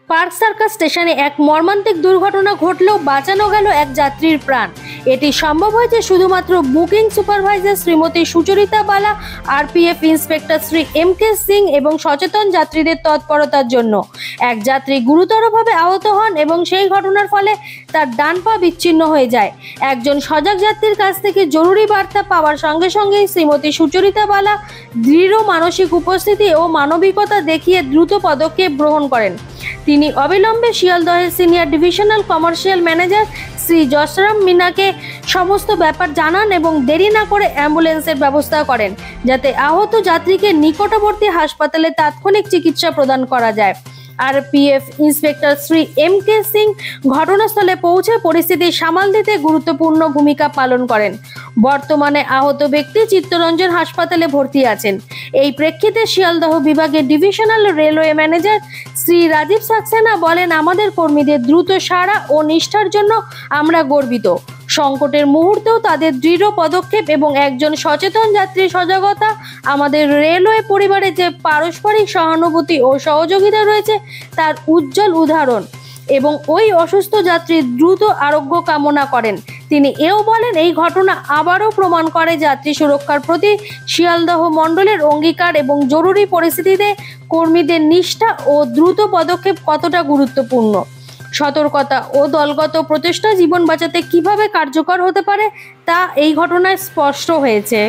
Park circus স্টেশনে এক মর্মান্তিক দুর্ঘটনা ঘটলেও বাঁচানো গেল এক যাত্রীর প্রাণ। এটি সম্ভব হয়েছে শুধুমাত্র বুকিং সুপারভাইজার শ্রীমতী সুচরিতা বালা, RPF inspector Shri MK. Singh এবং সচেতন যাত্রীদের তৎপরতার জন্য। এক যাত্রী গুরুতরভাবে আহত হন এবং সেই ঘটনার ফলে তার ডান পা বিচ্ছিন্ন হয়ে যায়। একজন সজাগ যাত্রীর কাছ থেকে জরুরি বার্তা পাওয়ার সঙ্গে সঙ্গেই শ্রীমতী সুচরিতা বালা দৃঢ় মানসিক উপস্থিতি ও মানবিকতা দেখিয়ে দ্রুত পদক্ষেপ গ্রহণ করেন। তিনি অবিলম্বে শিয়ালদহের senior divisional commercial manager Shri Jasram মিনাকে সমস্ত ব্যাপার জানান এবং দেরি না করে অ্যাম্বুলেন্সের ব্যবস্থা করেন, যাতে আহত যাত্রীকে নিকটবর্তী হাসপাতালে তাৎক্ষণিক চিকিৎসা প্রদান করা যায়। RPF inspector Shri MK. Singh ঘটনাস্থলে পৌঁছে পরিস্থিতি সামাল দিতে গুরুত্বপূর্ণ ভূমিকা পালন করেন। বর্তমানে আহত ব্যক্তি চিত্তরঞ্জন হাসপাতালে ভর্তি আছেন। এই প্রেক্ষিতে শিয়ালদহ বিভাগের divisional railway manager Shri Rajiv Saxena বলেন, আমাদের কর্মীদের দ্রুত সাড়া ও নিষ্ঠার জন্য আমরা গর্বিত। সংকটের মুহূর্তেও তাদের দৃঢ় পদক্ষেপ এবং একজন সচেতন যাত্রীর সজাগতা আমাদের রেলওয়ে পরিবারে যে পারস্পরিক সহানুভূতি ও সহযোগিতা রয়েছে তার উজ্জ্বল উদাহরণ এবং ওই অসুস্থ যাত্রীর দ্রুত আরোগ্য কামনা করেন। তিনি এও বলেন, এই ঘটনা আবারও প্রমাণ করে যাত্রী সুরক্ষার প্রতি শিয়ালদহ মণ্ডলের অঙ্গীকার এবং জরুরি পরিস্থিতিতে কর্মীদের নিষ্ঠা ও দ্রুত পদক্ষেপ কতটা গুরুত্বপূর্ণ। সতর্কতা ও দলগত প্রচেষ্টা জীবন বাঁচাতে কিভাবে কার্যকর হতে পারে তা এই ঘটনায় স্পষ্ট হয়েছে।